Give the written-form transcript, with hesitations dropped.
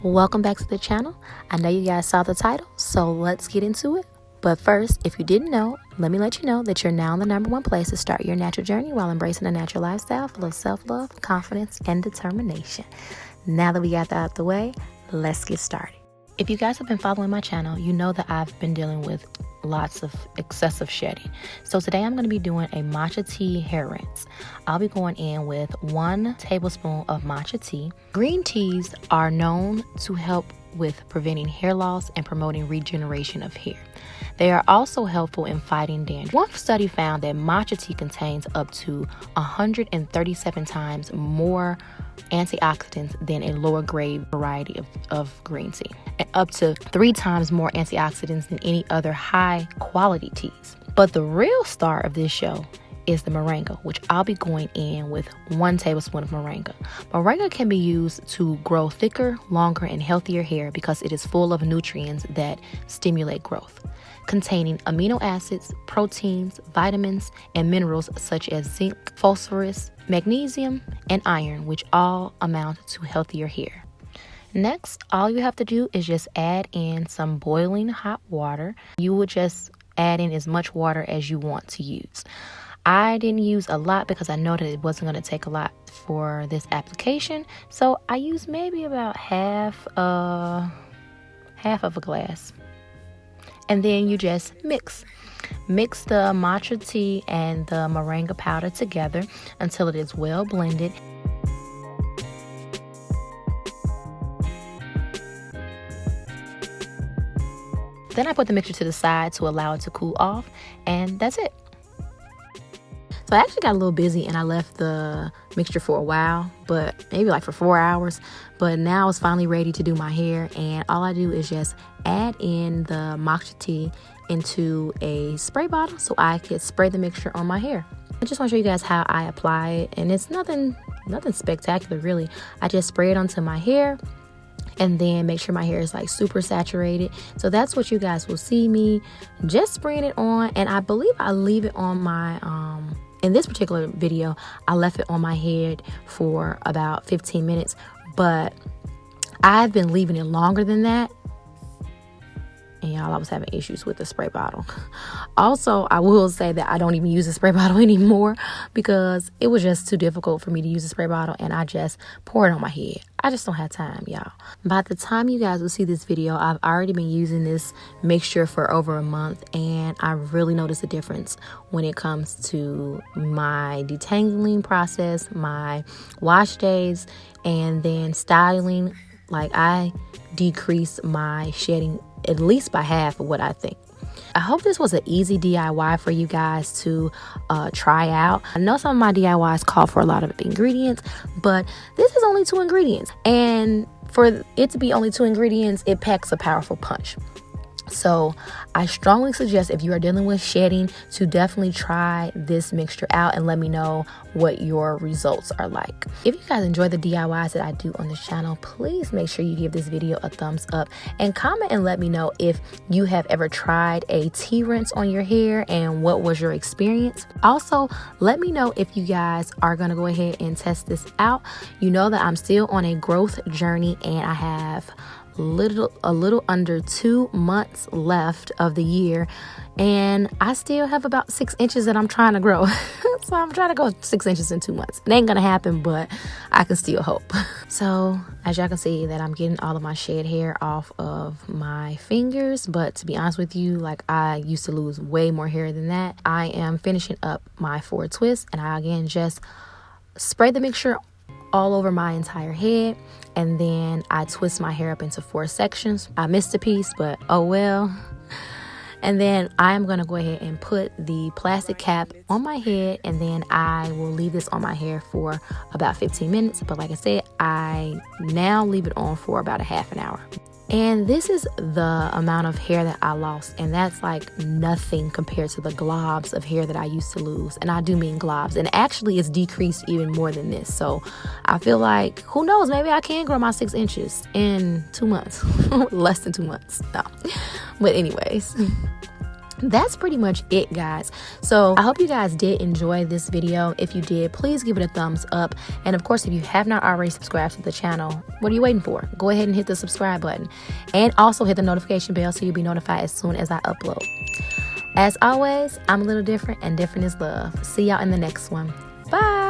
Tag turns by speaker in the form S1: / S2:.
S1: Welcome back to the channel. I know you guys saw the title, so let's get into it. But first, if you didn't know, let me let you know that you're now in the #1 place to start your natural journey while embracing a natural lifestyle full of self-love, confidence, and determination. Now that we got that out the way, let's get started. If you guys have been following my channel, you know that I've been dealing with lots of excessive shedding. So today I'm going to be doing a matcha tea hair rinse. I'll be going in with 1 tablespoon of matcha tea. Green teas are known to help with preventing hair loss and promoting regeneration of hair. They are also helpful in fighting dandruff. One study found that matcha tea contains up to 137 times more antioxidants than a lower grade variety of green tea, and up to 3 times more antioxidants than any other high quality teas. But the real star of this show is the moringa, which I'll be going in with 1 tablespoon of moringa. Moringa can be used to grow thicker, longer, and healthier hair because it is full of nutrients that stimulate growth, containing amino acids, proteins, vitamins, and minerals such as zinc, phosphorus, magnesium, and iron, which all amount to healthier hair. Next, all you have to do is just add in some boiling hot water. You will just add in as much water as you want to use. I didn't use a lot because I know that it wasn't going to take a lot for this application, so I used maybe about half of a glass. And then you just mix the matcha tea and the moringa powder together until it is well blended. Then I put the mixture to the side to allow it to cool off, and that's it. So I actually got a little busy and I left the mixture for a while, but maybe like for 4 hours. But now it's finally ready to do my hair, and all I do is just add in the matcha tea into a spray bottle so I could spray the mixture on my hair. I just want to show you guys how I apply it, and it's nothing spectacular really. I just spray it onto my hair and then make sure my hair is like super saturated. So that's what you guys will see me just spraying it on, and I believe I leave it on my in this particular video, I left it on my head for about 15 minutes, but I've been leaving it longer than that. And y'all, I was having issues with the spray bottle. Also, I will say that I don't even use the spray bottle anymore because it was just too difficult for me to use the spray bottle, and I just pour it on my head. I just don't have time, y'all. By the time you guys will see this video, I've already been using this mixture for over a month, and I really noticed a difference when it comes to my detangling process, my wash days, and then styling. Like, I decreased my shedding at least by half of what I think. I hope this was an easy DIY for you guys to try out. I know some of my DIYs call for a lot of ingredients, but this is only 2 ingredients. And for it to be only 2 ingredients, it packs a powerful punch. So I strongly suggest, if you are dealing with shedding, to definitely try this mixture out and let me know what your results are like. If you guys enjoy the DIYs that I do on this channel, please make sure you give this video a thumbs up and comment and let me know if you have ever tried a tea rinse on your hair and what was your experience. Also, let me know if you guys are going to go ahead and test this out. You know that I'm still on a growth journey, and I have a little under 2 months left of the year, and I still have about 6 inches that I'm trying to grow. So I'm trying to go 6 inches in 2 months. It ain't gonna happen, but I can still hope. So as y'all can see, that I'm getting all of my shed hair off of my fingers, but to be honest with you, like, I used to lose way more hair than that. I am finishing up my 4 twists, and I again just spray the mixture all over my entire head, and then I twist my hair up into 4 sections. I missed a piece, but oh well. And then I am going to go ahead and put the plastic cap on my head, and then I will leave this on my hair for about 15 minutes. But like I said, I now leave it on for about a half an hour. And this is the amount of hair that I lost, and that's like nothing compared to the globs of hair that I used to lose. And I do mean globs, and actually it's decreased even more than this. So I feel like, who knows, maybe I can grow my 6 inches in 2 months. Less than 2 months. No. But anyways, that's pretty much it, guys. So I hope you guys did enjoy this video. If you did, please give it a thumbs up. And of course, if you have not already subscribed to the channel, what are you waiting for? Go ahead and hit the subscribe button, and also hit the notification bell so you'll be notified as soon as I upload. As always, I'm a little different, and different is love. See y'all in the next one. Bye.